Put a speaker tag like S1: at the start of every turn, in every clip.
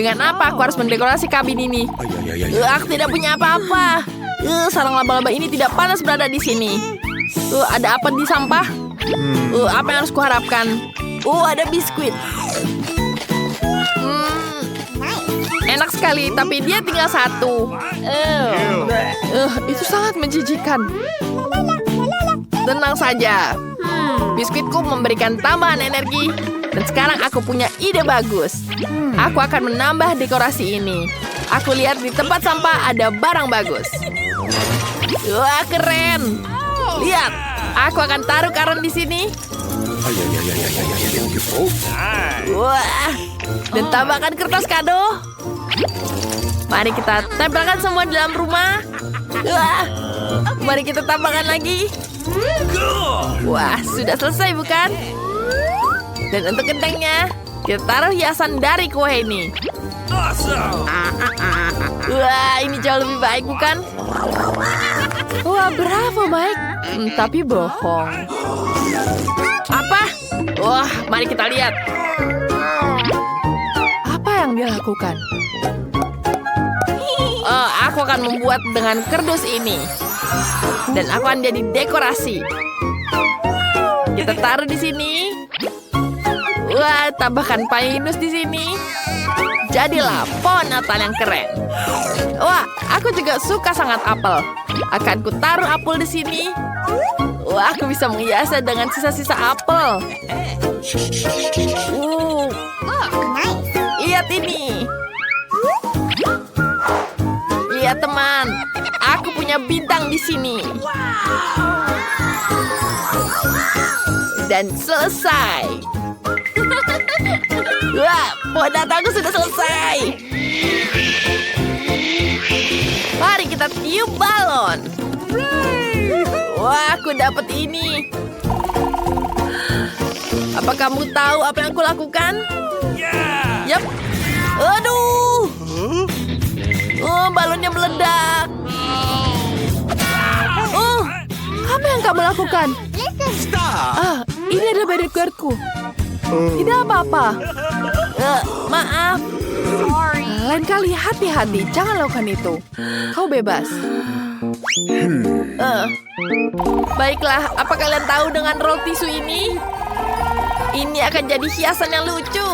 S1: Dengan apa aku harus mendekorasi kabin ini? Aku tidak punya apa-apa. Sarang laba-laba ini tidak pantas berada di sini. Ada apa di sampah? Apa yang harus kuharapkan? Ada biskuit. Enak sekali, tapi dia tinggal satu. Itu sangat menjijikan. Tenang saja. Biskuitku memberikan tambahan energi. Dan sekarang aku punya ide bagus. Aku akan menambah dekorasi ini. Aku lihat di tempat sampah ada barang bagus. Wah, keren. Lihat, aku akan taruh karung di sini. Wah, dan tambahkan kertas kado. Mari kita tempelkan semua di dalam rumah. Wah, mari kita tambahkan lagi. Wah, sudah selesai bukan? Dan untuk gentengnya, kita taruh hiasan dari kue ini. Wah, ini jauh lebih baik bukan? Wah, bravo Mike. Tapi bohong. Apa? Wah, mari kita lihat. Apa yang dia lakukan? Aku akan membuat dengan kardus ini. Dan aku akan jadi dekorasi. Kita taruh di sini. Wah, tambahkan pinus di sini. Jadilah pohon Natal yang keren. Wah, aku juga suka sangat apel. Akan ku taruh apel di sini. Wah, aku bisa menghiasnya dengan sisa-sisa apel. Lihat ini. Lihat teman, aku punya bintang di sini. Dan selesai. Wah, pohon Natalku sudah selesai. Mari kita tiup balon. Wah, aku dapat ini. Apa kamu tahu apa yang aku lakukan? Yap. Aduh. Balonnya meledak. Apa yang kamu lakukan? Ini adalah bodyguardku. Tidak apa-apa. Maaf. Lain kali hati-hati, jangan lakukan itu. Kau bebas. Baiklah, apa kalian tahu dengan roll tisu ini? Ini akan jadi hiasan yang lucu.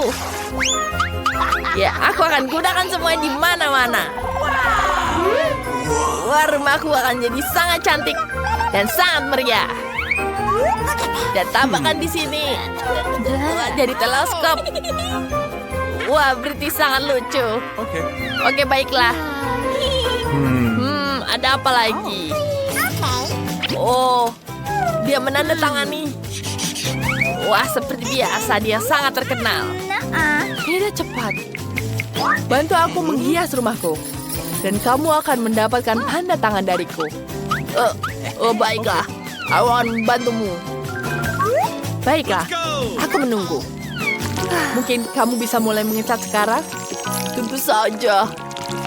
S1: Ya, aku akan gunakan semua di mana-mana. Wah, rumahku akan jadi sangat cantik dan sangat meriah. Dan tambahkan di sini. Wah, jadi teleskop. Wah, berarti sangat lucu. Oke, baiklah. Ada apa lagi? Oh, dia menandatangani. Wah, seperti biasa dia sangat terkenal. Tidak cepat. Bantu aku menghias rumahku. Dan kamu akan mendapatkan tanda tangan dariku. Baiklah. Aku akan membantumu. Baiklah, aku menunggu. Mungkin kamu bisa mulai mengecat sekarang? Tentu saja.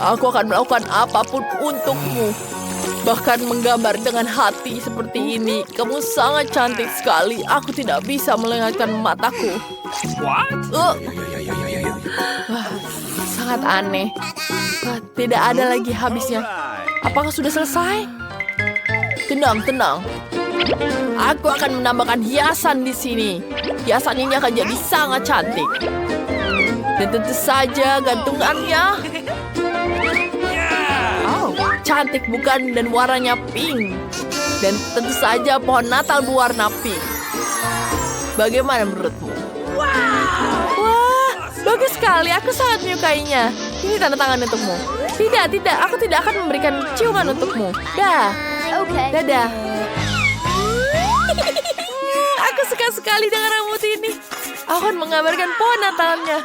S1: Aku akan melakukan apapun untukmu. Bahkan menggambar dengan hati seperti ini. Kamu sangat cantik sekali. Aku tidak bisa melengahkan mataku. Wah, sangat aneh. Tidak ada lagi habisnya. Apakah sudah selesai? Tenang, tenang. Aku akan menambahkan hiasan di sini. Hiasan ini akan jadi sangat cantik. Dan tentu saja gantungannya. Cantik bukan, dan warnanya pink. Dan tentu saja pohon Natal berwarna pink. Bagaimana menurutmu? Wah, bagus sekali. Aku sangat menyukainya. Ini tanda tangan untukmu. Tidak, tidak. Aku tidak akan memberikan ciuman untukmu. Dadah. Aku suka sekali dengan rambut ini. Aku akan menggambarkan pohon Natalnya.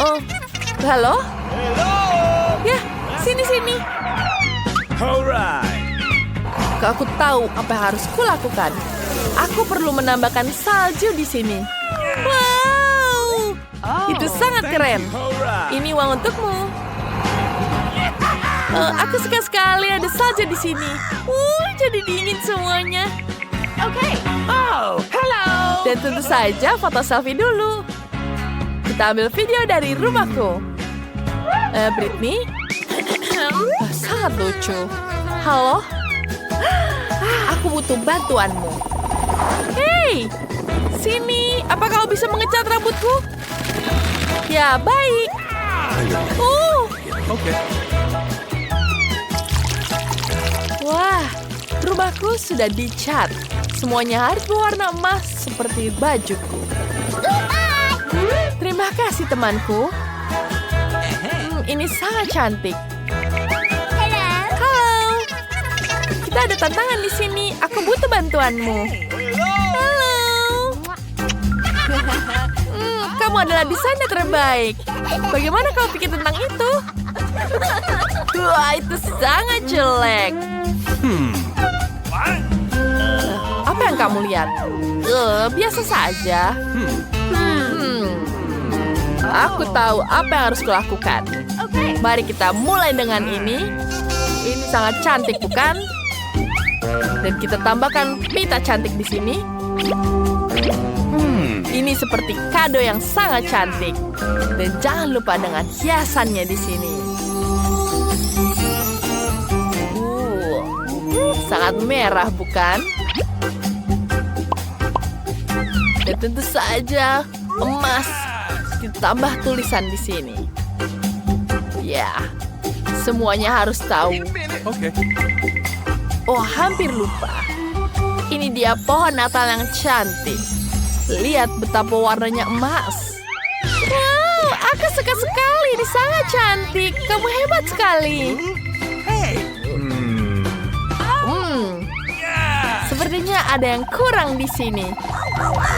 S1: Oh, halo? Ya, sini. Aku tahu apa yang harus kulakukan. Aku perlu menambahkan salju di sini. Wow, itu sangat keren. Ini uang untukmu. Aku suka sekali ada salju di sini. Jadi dingin semuanya. Oke. Oh, hello. Dan tentu saja foto selfie dulu. Kita ambil video dari rumahku. Britney? Sangat lucu. Halo? Aku butuh bantuanmu. Hei! Sini, apa kau bisa mengecat rambutku? Ya, baik.
S2: Oke.
S1: Wah, rumahku sudah dicat. Semuanya harus berwarna emas seperti bajuku. Terima kasih, temanku. Ini sangat cantik. Halo. Kita ada tantangan di sini. Aku butuh bantuanmu. Halo. Kamu adalah desainer terbaik. Bagaimana kau pikir tentang itu? Wah, itu sangat jelek. Apa yang kamu lihat? Biasa saja. Aku tahu apa yang harus kulakukan. Mari kita mulai dengan ini. Ini sangat cantik, bukan? Dan kita tambahkan pita cantik di sini. Ini seperti kado yang sangat cantik. Dan jangan lupa dengan hiasannya di sini. Sangat merah, bukan? Dan tentu saja emas. Ditambah tulisan di sini. Ya, semuanya harus tahu.
S2: Oke.
S1: Oh, hampir lupa. Ini dia pohon Natal yang cantik. Lihat betapa warnanya emas. Wow, aku suka sekali. Ini sangat cantik. Kamu hebat sekali. Sepertinya ada yang kurang di sini.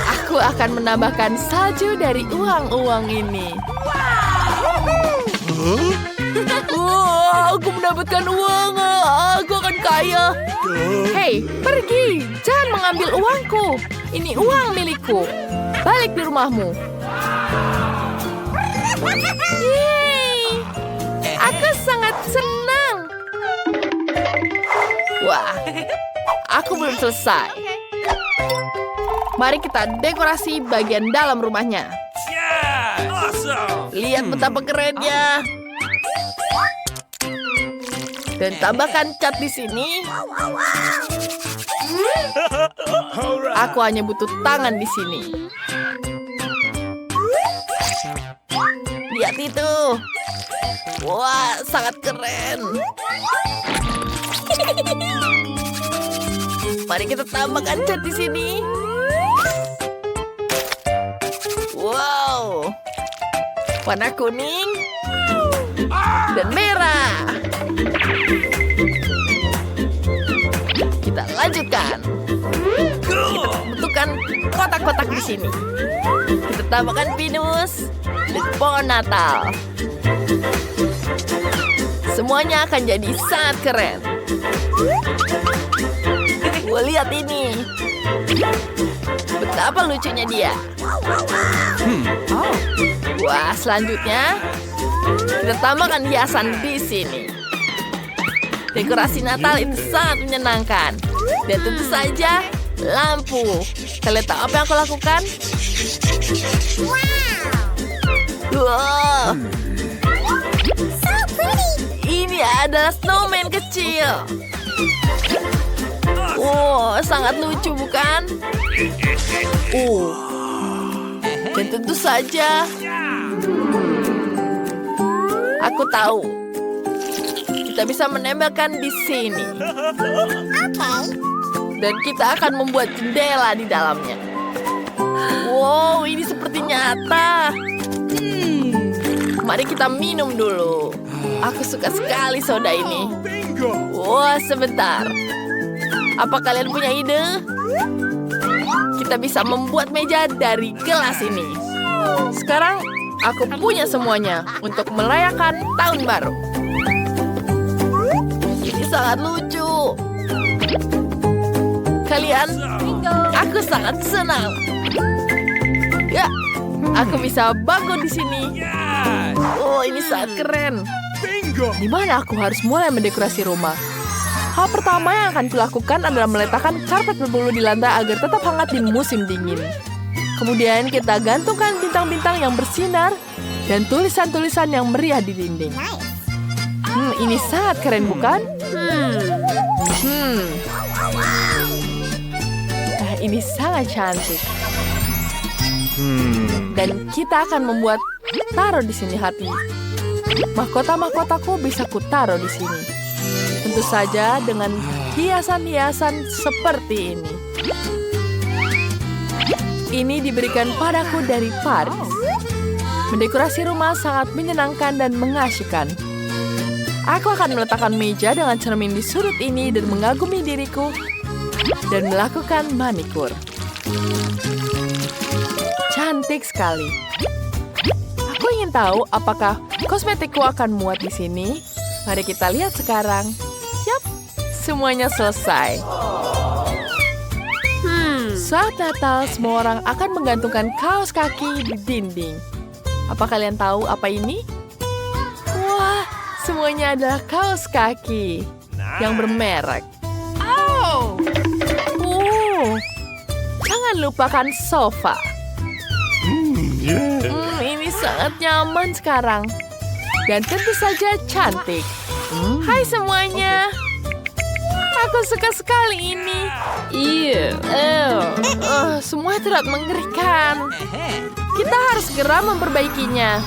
S1: Aku akan menambahkan salju dari uang-uang ini. Wow, aku mendapatkan uang. Aku akan kaya. Hei, pergi. Jangan mengambil uangku. Ini uang milikku. Balik di rumahmu. Yeay. Aku sangat senang. Wah, aku belum selesai. Mari kita dekorasi bagian dalam rumahnya. Lihat betapa kerennya. Dan tambahkan cat di sini. Aku hanya butuh tangan di sini. Lihat itu. Wah, sangat keren. Mari kita tambahkan cat di sini. Wow, warna kuning dan merah. Kita lanjutkan. Kita bentukkan kotak-kotak di sini. Kita tambahkan pinus dan pohon Natal. Semuanya akan jadi sangat keren. Wah, lihat ini. Betapa lucunya dia. Wah, selanjutnya kita tambahkan hiasan di sini. Dekorasi Natal itu sangat menyenangkan. Dan tentu saja lampu. Kalian tahu apa yang aku lakukan? Wow. Ini adalah snowman kecil. Wow, sangat lucu, bukan? Dan tentu saja aku tahu kita bisa menembakkan di sini. Dan kita akan membuat jendela di dalamnya. Wow, ini seperti nyata. Mari kita minum dulu. Aku suka sekali soda ini. Wah, sebentar. Apa kalian punya ide? Kita bisa membuat meja dari gelas ini. Sekarang aku punya semuanya untuk merayakan tahun baru. Ini sangat lucu. Kalian, aku sangat senang. Ya, aku bisa bangun di sini. Oh, ini sangat keren. Di mana aku harus mulai mendekorasi rumah? Hal pertama yang akan kulakukan adalah meletakkan karpet berbulu di lantai agar tetap hangat di musim dingin. Kemudian kita gantungkan bintang-bintang yang bersinar dan tulisan-tulisan yang meriah di dinding. Ini sangat keren, bukan? Nah, ini sangat cantik. Dan kita akan membuat taruh di sini hati. Mahkota-mahkotaku bisa kutaruh di sini. Tentu saja dengan hiasan-hiasan seperti ini. Ini diberikan padaku dari Paris. Mendekorasi rumah sangat menyenangkan dan mengasyikkan. Aku akan meletakkan meja dengan cermin di sudut ini dan mengagumi diriku dan melakukan manikur. Cantik sekali. Aku ingin tahu apakah kosmetikku akan muat di sini. Mari kita lihat sekarang. Yap, semuanya selesai. Saat Natal, semua orang akan menggantungkan kaos kaki di dinding. Apa kalian tahu apa ini? Wah, semuanya adalah kaos kaki yang bermerek. Jangan lupakan sofa. Ini sangat nyaman sekarang. Dan tentu saja cantik. Hai semuanya. Aku suka sekali ini. Semua terlihat mengerikan. Kita harus segera memperbaikinya.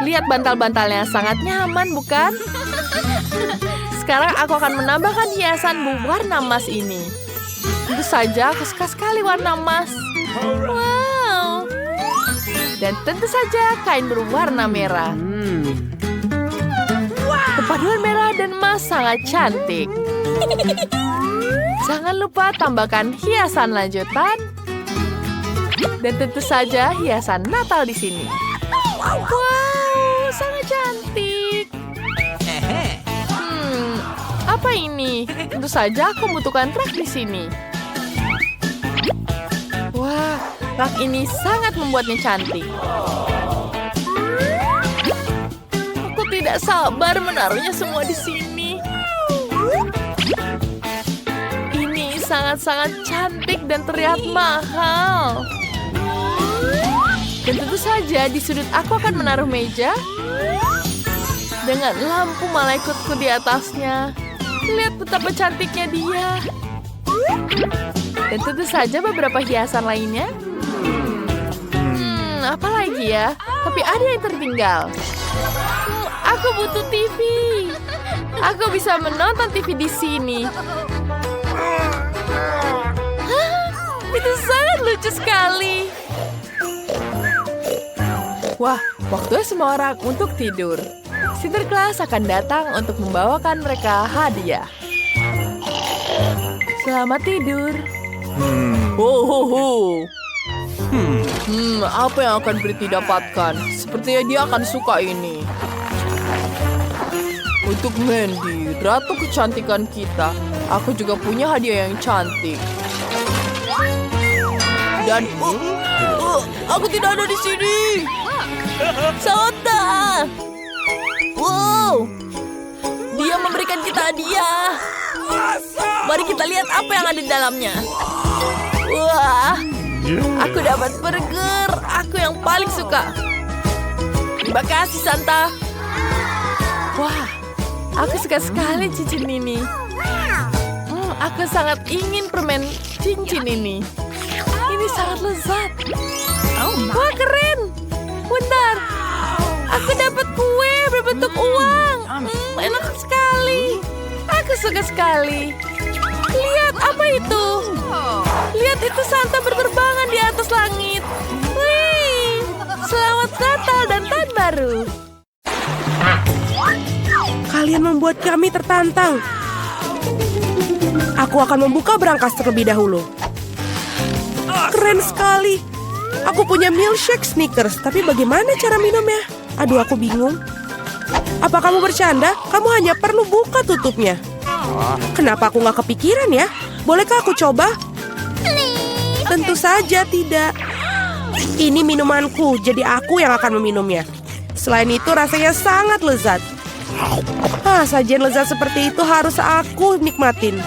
S1: Lihat bantal-bantalnya, sangat nyaman, bukan? Sekarang aku akan menambahkan hiasan berwarna emas ini. Tentu saja aku suka sekali warna emas. Wow. Dan tentu saja kain berwarna merah. Perpaduan merah dan emas sangat cantik. Jangan lupa tambahkan hiasan lanjutan. Dan tentu saja hiasan Natal di sini. Wow, sangat cantik. Apa ini? Tentu saja aku membutuhkan rak di sini. Wah, rak ini sangat membuatnya cantik. Aku tidak sabar menaruhnya semua di sini. Ini sangat-sangat cantik dan terlihat mahal. Dan tentu saja di sudut aku akan menaruh meja dengan lampu malaikutku di atasnya. Lihat betapa cantiknya dia. Dan tentu saja beberapa hiasan lainnya. Apa lagi ya? Tapi ada yang tertinggal. Aku butuh TV. Aku bisa menonton TV di sini. Itu sangat lucu sekali. Wah, waktunya semua orang untuk tidur. Sinterklas akan datang untuk membawakan mereka hadiah. Selamat tidur. Apa yang akan Pretty dapatkan? Sepertinya dia akan suka ini. Untuk Mandy, ratu kecantikan kita. Aku juga punya hadiah yang cantik. Dan aku tidak ada di sini. Sota. Wow, dia memberikan kita hadiah. Mari kita lihat apa yang ada di dalamnya. Wah, aku dapat burger. Aku yang paling suka. Terima kasih, Santa. Wah, aku suka sekali cincin ini. Aku sangat ingin permen cincin ini. Ini sangat lezat. Wah, keren. Bentar. Aku dapat kue berbentuk uang. Enak sekali. Aku suka sekali. Lihat apa itu? Lihat itu Santa berterbangan di atas langit. Wih, selamat Natal dan Tahun Baru.
S2: Kalian membuat kami tertantang. Aku akan membuka berangkas terlebih dahulu. Keren sekali. Aku punya milkshake Snickers, tapi bagaimana cara minumnya? Aduh, aku bingung. Apa kamu bercanda? Kamu hanya perlu buka tutupnya. Kenapa aku nggak kepikiran ya? Bolehkah aku coba? Tentu saja tidak. Ini minumanku, jadi aku yang akan meminumnya. Selain itu rasanya sangat lezat. Sajian lezat seperti itu harus aku nikmatin.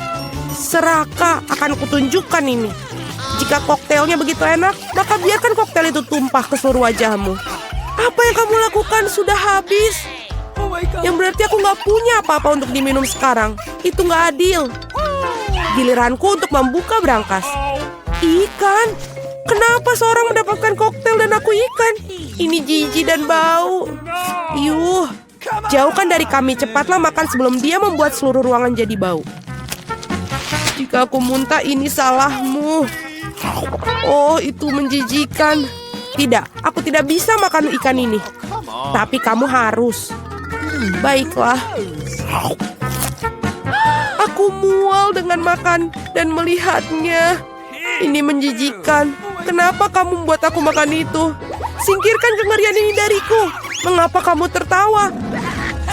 S2: Serakah akan kutunjukkan ini. Jika koktailnya begitu enak, maka biarkan koktail itu tumpah ke seluruh wajahmu. Apa yang kamu lakukan sudah habis. Yang berarti aku nggak punya apa-apa untuk diminum sekarang. Itu nggak adil. Giliranku untuk membuka brankas. Ikan? Kenapa seorang mendapatkan koktail dan aku ikan? Ini jijik dan bau. Yuh, jauhkan dari kami. Cepatlah makan sebelum dia membuat seluruh ruangan jadi bau. Jika aku muntah, ini salahmu. Oh, itu menjijikan. Tidak, aku tidak bisa makan ikan ini. Tapi kamu harus. Baiklah. Aku mual dengan makan dan melihatnya. Ini menjijikan. Kenapa kamu membuat aku makan itu? Singkirkan kengerian ini dariku. Mengapa kamu tertawa?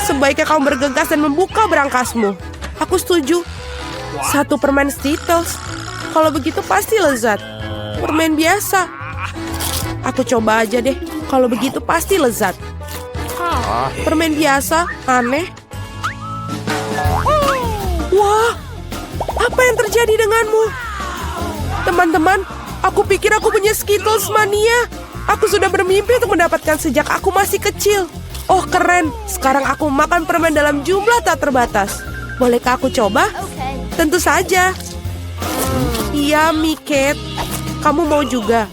S2: Sebaiknya kamu bergegas dan membuka brankasmu. Aku setuju. 1 permen Skittles. Kalau begitu pasti lezat. Permen biasa. Aku coba aja deh. Kalau begitu pasti lezat. Permen biasa, aneh. Wah, apa yang terjadi denganmu? Teman-teman, aku pikir aku punya Skittles mania. Aku sudah bermimpi untuk mendapatkan sejak aku masih kecil. Oh, keren. Sekarang aku makan permen dalam jumlah tak terbatas. Bolehkah aku coba? Tentu saja. Iya, Kate. Kamu mau juga?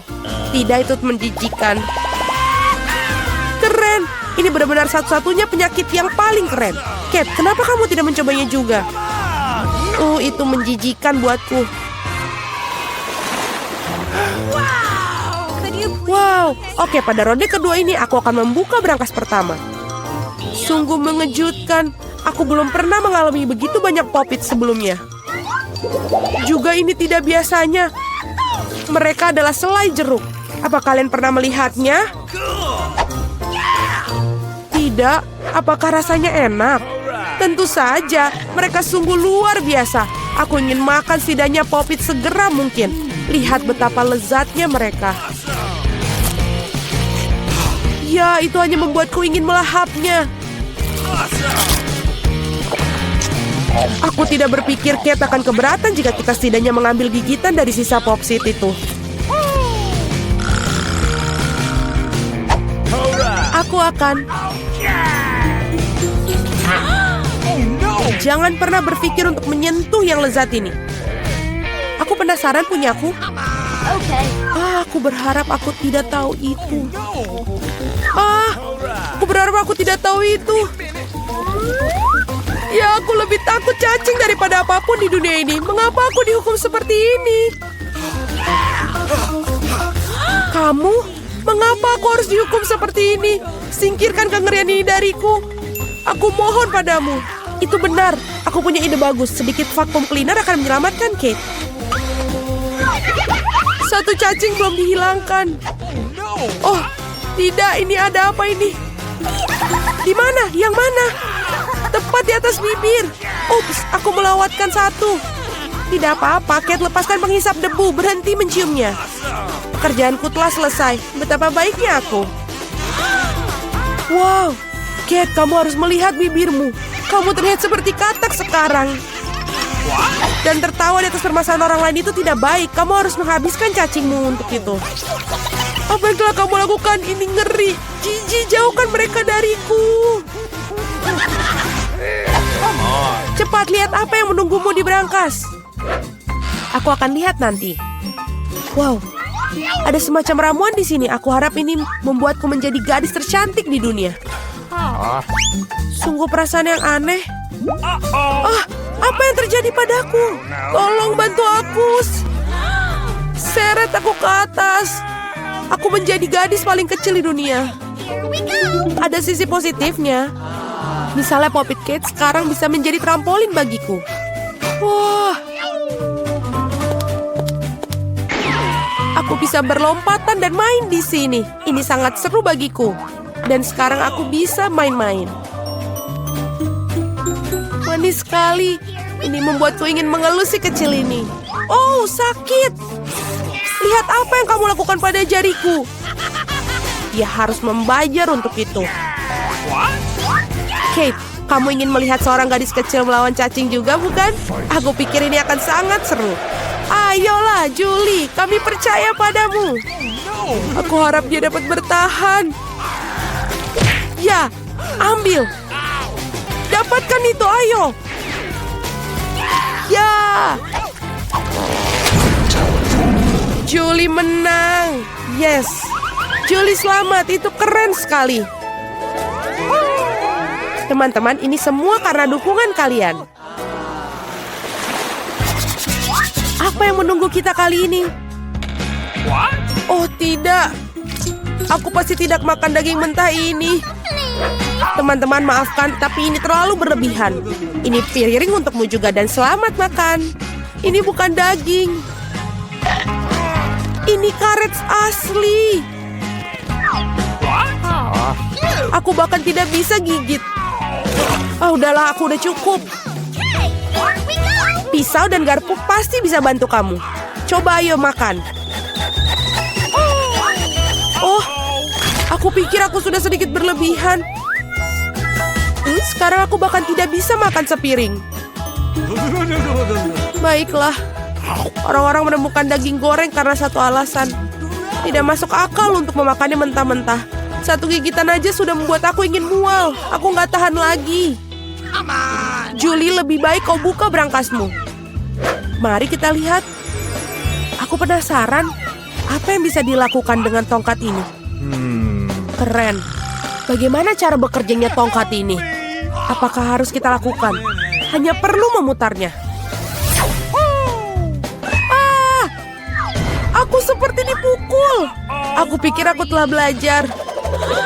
S2: Tidak, itu menjijikan. Keren. Ini benar-benar satu-satunya penyakit yang paling keren. Kate, kenapa kamu tidak mencobanya juga? Oh, itu menjijikan buatku. Wow, oke, pada ronde kedua ini aku akan membuka brankas pertama. Sungguh mengejutkan. Aku belum pernah mengalami begitu banyak popit sebelumnya. Juga ini tidak biasanya. Mereka adalah selai jeruk. Apa kalian pernah melihatnya? Tidak. Apakah rasanya enak? Tentu saja. Mereka sungguh luar biasa. Aku ingin makan setidaknya popit segera mungkin. Lihat betapa lezatnya mereka. Ya, itu hanya membuatku ingin melahapnya. Aku tidak berpikir Kate akan keberatan jika kita setidaknya mengambil gigitan dari sisa popsit itu. Aku akan. Jangan pernah berpikir untuk menyentuh yang lezat ini. Aku penasaran punyaku. Aku berharap aku tidak tahu itu. Aku berharap aku tidak tahu itu. Ya, aku lebih takut cacing daripada apapun di dunia ini. Mengapa aku dihukum seperti ini? Kamu? Mengapa aku harus dihukum seperti ini? Singkirkan kengerian ini dariku. Aku mohon padamu. Itu benar. Aku punya ide bagus. Sedikit vacuum cleaner akan menyelamatkan Kate. Satu cacing belum dihilangkan. Oh, tidak. Ini ada apa ini? Di mana? Yang mana? Tepat di atas bibir. Ups, aku melewatkan satu. Tidak apa-apa, Kate, lepaskan penghisap debu. Berhenti menciumnya. Pekerjaanku telah selesai. Betapa baiknya aku. Wow, Kate, kamu harus melihat bibirmu. Kamu terlihat seperti katak sekarang. Dan tertawa di atas permasalahan orang lain itu tidak baik. Kamu harus menghabiskan cacingmu untuk itu. Apa yang telah kamu lakukan? Ini ngeri. Jijik, jauhkan mereka dariku. Cepat lihat apa yang menunggumu di brankas. Aku akan lihat nanti. Wow, ada semacam ramuan di sini. Aku harap ini membuatku menjadi gadis tercantik di dunia. Sungguh perasaan yang aneh. Apa yang terjadi padaku? Tolong bantu aku. Seret aku ke atas. Aku menjadi gadis paling kecil di dunia. Ada sisi positifnya. Misalnya Popit Kate sekarang bisa menjadi trampolin bagiku. Wah. Aku bisa berlompatan dan main di sini. Ini sangat seru bagiku. Dan sekarang aku bisa main-main. Manis sekali. Ini membuatku ingin mengelus si kecil ini. Oh, sakit. Lihat apa yang kamu lakukan pada jariku. Dia harus membayar untuk itu. Kate, kamu ingin melihat seorang gadis kecil melawan cacing juga, bukan? Aku pikir ini akan sangat seru. Ayolah, Julie, kami percaya padamu. Aku harap dia dapat bertahan. Ya, ambil. Dapatkan itu, ayo. Ya. Julie menang. Yes. Julie selamat, itu keren sekali. Teman-teman, ini semua karena dukungan kalian. Apa yang menunggu kita kali ini? Oh tidak. Aku pasti tidak makan daging mentah ini. Teman-teman maafkan, tapi ini terlalu berlebihan. Ini piring untukmu juga dan selamat makan. Ini bukan daging. Ini karet asli. Aku bahkan tidak bisa gigit. Oh udahlah, aku udah cukup. Pisau dan garpu pasti bisa bantu kamu. Coba ayo makan. Oh, aku pikir aku sudah sedikit berlebihan. Sekarang aku bahkan tidak bisa makan sepiring. Baiklah. Orang-orang menemukan daging goreng karena satu alasan. Tidak masuk akal untuk memakannya mentah-mentah. Satu gigitan aja sudah membuat aku ingin mual. Aku nggak tahan lagi. Julie, lebih baik kau buka berangkasmu. Mari kita lihat. Aku penasaran. Apa yang bisa dilakukan dengan tongkat ini? Keren. Bagaimana cara bekerjanya tongkat ini? Apakah harus kita lakukan? Hanya perlu memutarnya. Aku seperti dipukul. Aku pikir aku telah belajar.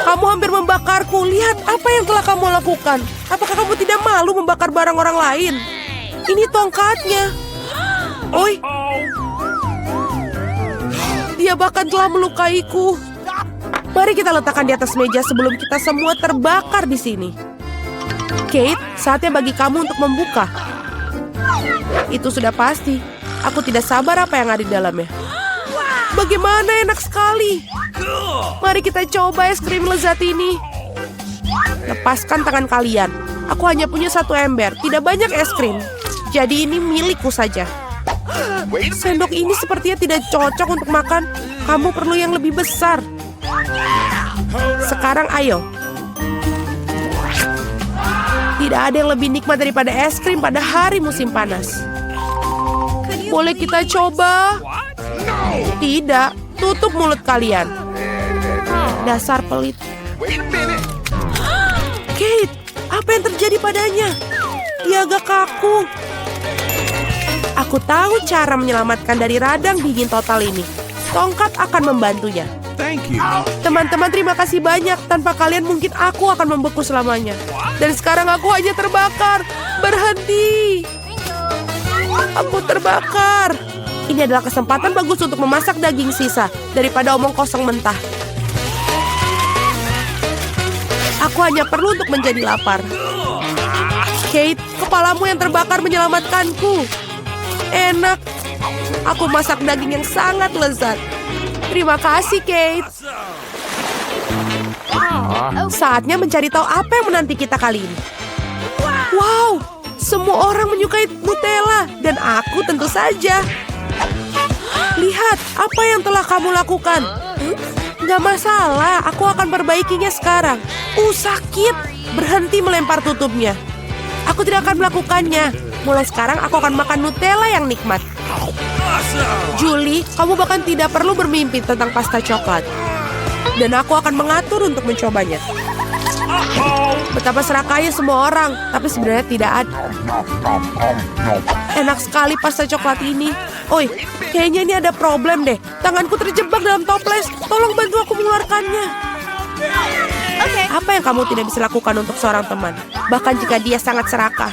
S2: Kamu hampir membakarku. Lihat apa yang telah kamu lakukan. Apakah kamu tidak malu membakar barang orang lain? Ini tongkatnya. Oi. Dia bahkan telah melukaiku. Mari kita letakkan di atas meja sebelum kita semua terbakar di sini. Kate, saatnya bagi kamu untuk membuka. Itu sudah pasti. Aku tidak sabar apa yang ada di dalamnya. Bagaimana enak sekali. Mari kita coba es krim lezat ini. Lepaskan tangan kalian. Aku hanya punya satu ember, tidak banyak es krim. Jadi ini milikku saja. Sendok ini sepertinya tidak cocok untuk makan. Kamu perlu yang lebih besar. Sekarang ayo. Tidak ada yang lebih nikmat daripada es krim pada hari musim panas. Boleh kita coba? Tidak, tutup mulut kalian. Dasar pelit. Kate, apa yang terjadi padanya? Dia agak kaku. Aku tahu cara menyelamatkan dari radang dingin total ini. Tongkat akan membantunya. Teman-teman, terima kasih banyak. Tanpa kalian mungkin aku akan membeku selamanya. Dan sekarang aku hanya terbakar. Berhenti. Aku terbakar. Ini adalah kesempatan bagus untuk memasak daging sisa daripada omong kosong mentah. Aku hanya perlu untuk menjadi lapar. Kate, kepalamu yang terbakar menyelamatkanku. Enak. Aku masak daging yang sangat lezat. Terima kasih, Kate. Saatnya mencari tahu apa yang menanti kita kali ini. Wow, semua orang menyukai Nutella dan aku tentu saja. Lihat, apa yang telah kamu lakukan? Nggak masalah, aku akan perbaikinya sekarang. Sakit. Berhenti melempar tutupnya. Aku tidak akan melakukannya. Mulai sekarang aku akan makan Nutella yang nikmat. Julie, kamu bahkan tidak perlu bermimpi tentang pasta coklat. Dan aku akan mengatur untuk mencobanya. Betapa serakahnya semua orang, tapi sebenarnya tidak ada. Enak sekali pasta coklat ini. Oi, kayaknya ini ada problem deh. Tanganku terjebak dalam toples. Tolong bantu aku mengeluarkannya. Apa yang kamu tidak bisa lakukan untuk seorang teman? Bahkan jika dia sangat serakah.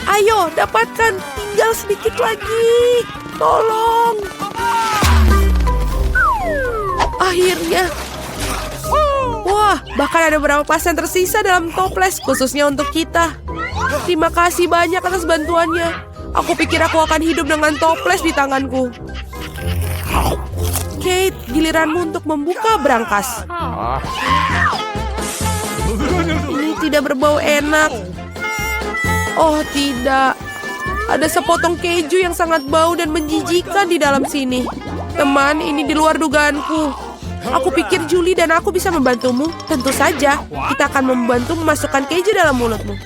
S2: Ayo, dapatkan. Tinggal sedikit lagi. Tolong. Akhirnya. Wah, bahkan ada beberapa pasien tersisa dalam toples khususnya untuk kita. Terima kasih banyak atas bantuannya. Aku pikir aku akan hidup dengan toples di tanganku. Kate, giliranmu untuk membuka berangkas. Ini tidak berbau enak. Oh, tidak. Ada sepotong keju yang sangat bau dan menjijikan di dalam sini. Teman, ini di luar dugaanku. Aku pikir Julie dan aku bisa membantumu. Tentu saja, kita akan membantu memasukkan keju dalam mulutmu.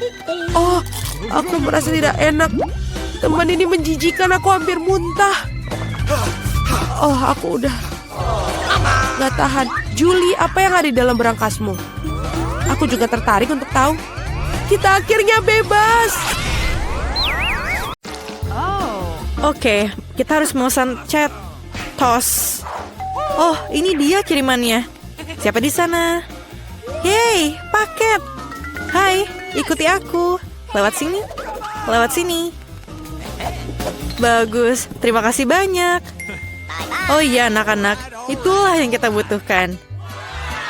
S2: Oh, aku merasa tidak enak. Teman, ini menjijikan, aku hampir muntah. Oh, aku udah gak tahan. Julie, apa yang ada di dalam berangkasmu? Aku juga tertarik untuk tahu. Kita akhirnya bebas.
S3: Oke, kita harus memesan chat tos. Oh, ini dia kirimannya. Siapa di sana? Yeay, paket. Hai, ikuti aku. Lewat sini. Lewat sini. Bagus, terima kasih banyak. Oh iya, anak-anak. Itulah yang kita butuhkan.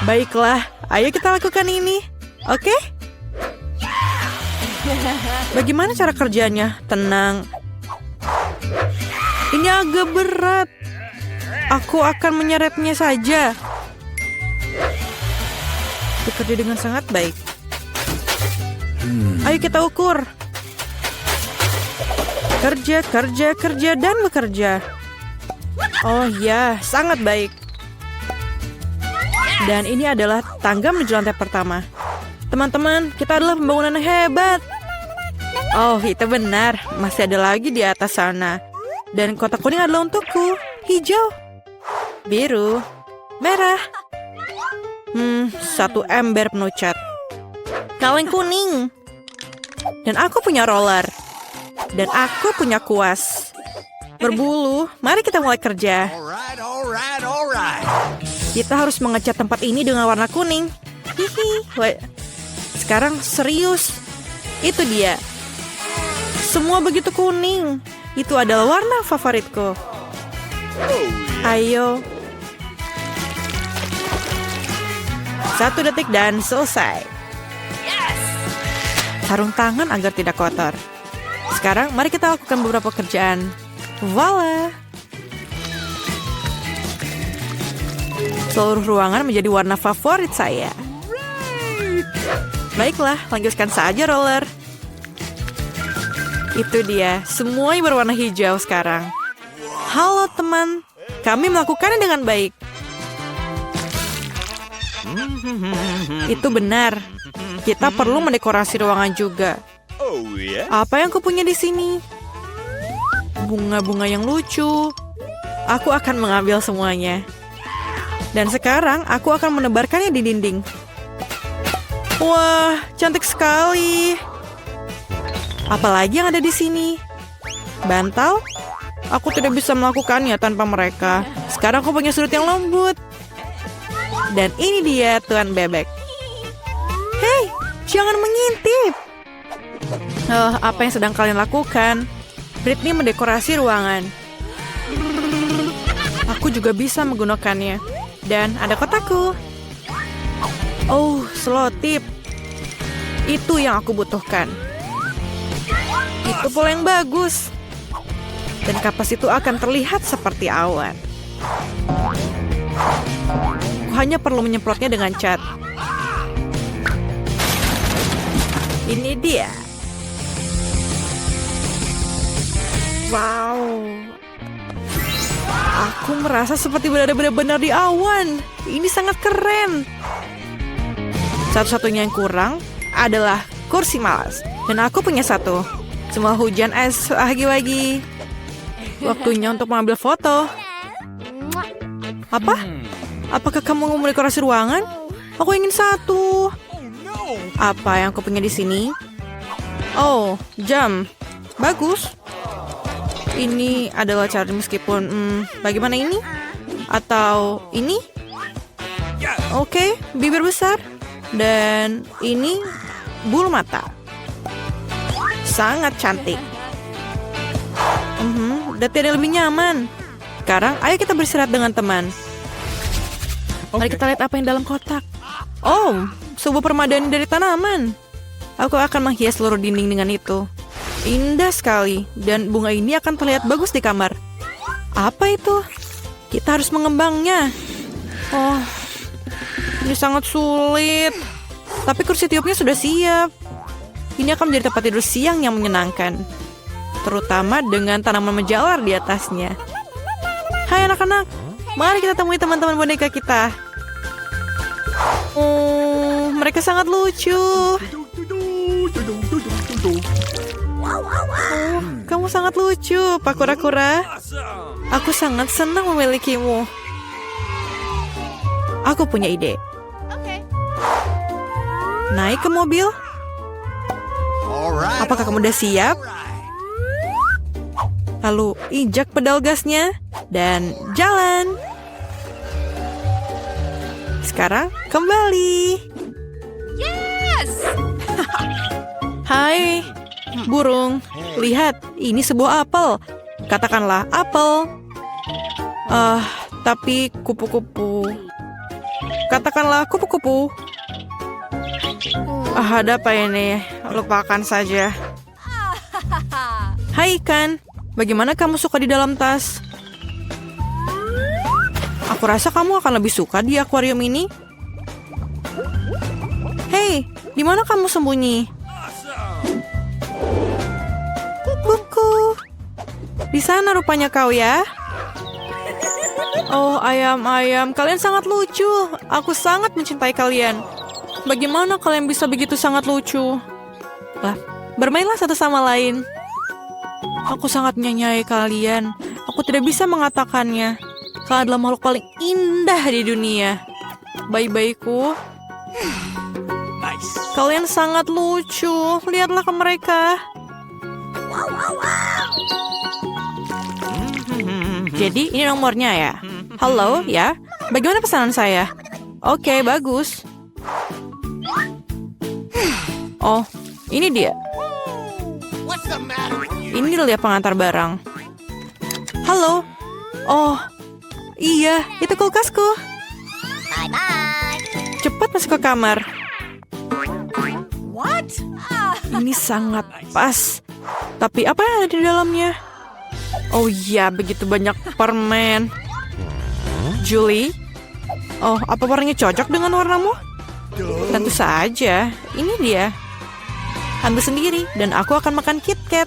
S3: Baiklah, ayo kita lakukan ini. Oke? Bagaimana cara kerjanya? Tenang. Ini agak berat. Aku akan menyeretnya saja. Bekerja dengan sangat baik. Ayo kita ukur. Kerja, kerja, kerja, dan bekerja. Oh ya, sangat baik. Dan ini adalah tangga menuju lantai pertama. Teman-teman, kita adalah pembangunan yang hebat. Oh, itu benar. Masih ada lagi di atas sana. Dan kotak kuning adalah untukku. Hijau, biru, merah. Satu ember penuh cat. Kaleng kuning. Dan aku punya roller. Dan aku punya kuas. Berbulu, mari kita mulai kerja. Kita harus mengecat tempat ini dengan warna kuning. Hihi. Sekarang serius. Itu dia. Semua begitu kuning. Itu adalah warna favoritku. Ayo. 1 detik dan selesai. Sarung tangan agar tidak kotor. Sekarang mari kita lakukan beberapa pekerjaan. Voila. Seluruh ruangan menjadi warna favorit saya. Baiklah, lanjutkan saja roller. Itu dia, semuanya berwarna hijau sekarang. Halo teman, kami melakukannya dengan baik. Itu benar. Kita perlu mendekorasi ruangan juga. Apa yang kupunya di sini? Bunga-bunga yang lucu. Aku akan mengambil semuanya. Dan sekarang aku akan menebarkannya di dinding. Wah, cantik sekali. Apalagi yang ada di sini? Bantal? Aku tidak bisa melakukannya tanpa mereka. Sekarang aku punya sudut yang lembut. Dan ini dia Tuan Bebek. Hei, jangan mengintip. Apa yang sedang kalian lakukan? Britney mendekorasi ruangan. Aku juga bisa menggunakannya. Dan ada kotaku. Oh, selotip. Itu yang aku butuhkan. Itu pola yang bagus. Dan kapas itu akan terlihat seperti awan. Aku hanya perlu menyemprotnya dengan cat. Ini dia. Wow. Aku merasa seperti berada benar-benar di awan. Ini sangat keren. Satu-satunya yang kurang adalah kursi malas. Dan aku punya satu. Semua hujan es lagi-lagi. Waktunya untuk mengambil foto. Apa? Apakah kamu mau mendekorasi ruangan? Aku ingin satu. Apa yang aku punya di sini? Oh, jam. Bagus. Ini adalah cara meskipun bagaimana ini? Atau ini? Oke, bibir besar. Dan ini bulu mata. Sangat cantik. Dan tidak lebih nyaman. Sekarang ayo kita beristirahat dengan teman. Mari kita lihat apa yang dalam kotak. Oh, sebuah permadani dari tanaman. Aku akan menghias seluruh dinding dengan itu. Indah sekali. Dan bunga ini akan terlihat bagus di kamar. Apa itu? Kita harus mengembangnya. Oh, ini sangat sulit. Tapi kursi tiupnya sudah siap. Ini akan menjadi tempat tidur siang yang menyenangkan. terutama dengan tanaman menjalar di atasnya. Hai anak-anak, mari kita temui teman-teman boneka kita. Oh, mereka sangat lucu. Oh, kamu sangat lucu, Pak Kura-kura. Aku sangat senang memilikimu. Aku punya ide. Naik ke mobil. Apakah kamu udah siap? Lalu injak pedal gasnya dan jalan. Sekarang kembali. Yes! Hai, burung. Lihat, ini sebuah apel. Katakanlah apel. Tapi kupu-kupu. Katakanlah kupu-kupu. Ada apa ini? Lupakan saja. Hai ikan, bagaimana kamu suka di dalam tas? Aku rasa kamu akan lebih suka di akuarium ini. Hei, di mana kamu sembunyi? Kuku. Di sana rupanya kau ya. Oh, ayam-ayam, kalian sangat lucu. Aku sangat mencintai kalian. Bagaimana kalian bisa begitu sangat lucu? Lah, bermainlah satu sama lain. Aku sangat menyayangi kalian. Aku tidak bisa mengatakannya. Kalian adalah makhluk paling indah di dunia. Bayi-bayiku. Kalian sangat lucu. Lihatlah ke mereka. Jadi ini nomornya ya. Halo ya. Bagaimana pesanan saya? Oke, bagus. Oh, ini dia. Ini dia pengantar barang. Halo. Oh, iya, itu kulkasku. Cepat masuk ke kamar. Ini sangat pas. Tapi apa yang ada di dalamnya? Oh iya, begitu banyak permen. Julie? Oh, apa warnanya cocok dengan warnamu? Tentu saja, ini dia. Ambil sendiri, dan aku akan makan KitKat.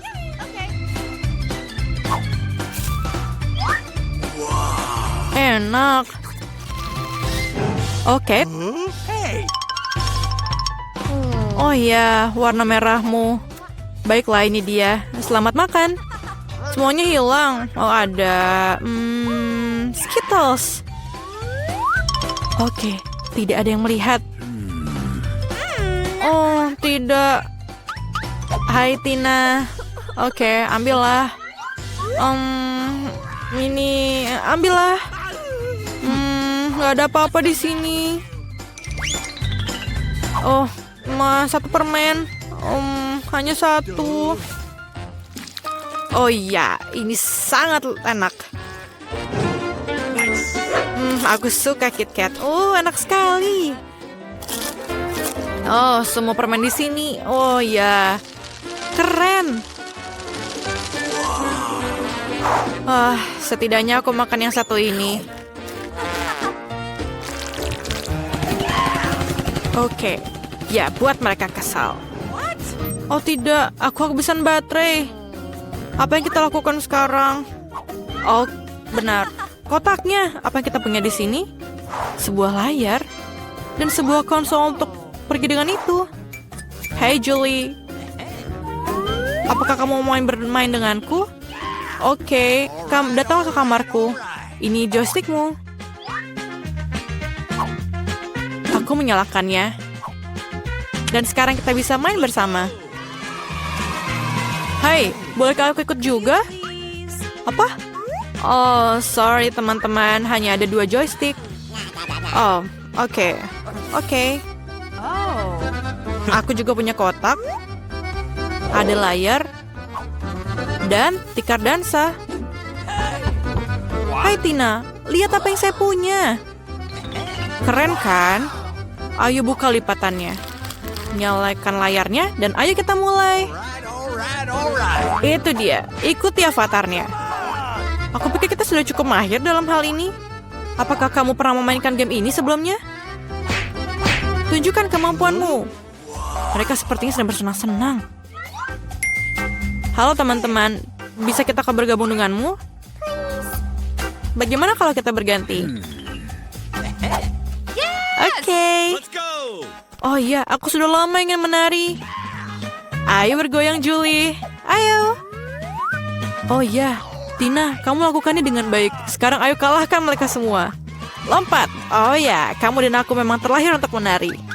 S3: Enak. Oke. Oh iya, warna merahmu. Baiklah, ini dia. Selamat makan. Semuanya hilang. Oh, ada Skittles. Oke, tidak ada yang melihat. Oh, tidak. Hai Tina. Oke, ambillah. Ini ambillah. Gak ada apa-apa di sini. Oh, satu permen. Hanya satu. Oh iya, ini sangat enak. Aku suka KitKat. Oh, enak sekali. Oh, semua permen di sini. Oh ya, keren. Setidaknya aku makan yang satu ini. Oke, ya buat mereka kesal. Oh tidak, aku kehabisan baterai. Apa yang kita lakukan sekarang? Oh, benar. Kotaknya, apa yang kita punya di sini? Sebuah layar dan sebuah konsol untuk pergi dengan itu. Hey Julie, apakah kamu mau bermain denganku? Oke, kamu datang ke kamarku. Ini joystickmu. Aku menyalakannya. Dan sekarang kita bisa main bersama. Hai, bolehkah aku ikut juga? Apa? Oh, sorry teman-teman, hanya ada 2 joystick. Oh, oke. Aku juga punya kotak. Ada layar. Dan tikar dansa. Hai Tina, lihat apa yang saya punya. Keren kan? Ayo buka lipatannya. Nyalakan layarnya dan ayo kita mulai. Itu dia, ikuti avatarnya. Aku pikir kita sudah cukup mahir dalam hal ini. Apakah kamu pernah memainkan game ini sebelumnya? Tunjukkan kemampuanmu. Mereka sepertinya sedang bersenang-senang. Halo teman-teman, bisa kita bergabung denganmu? Bagaimana kalau kita berganti? Oke. Oh iya, aku sudah lama ingin menari. Ayo bergoyang, Julie. Ayo. Oh iya, Tina, kamu lakukannya dengan baik. Sekarang ayo kalahkan mereka semua. Lompat. Oh ya, kamu dan aku memang terlahir untuk menari.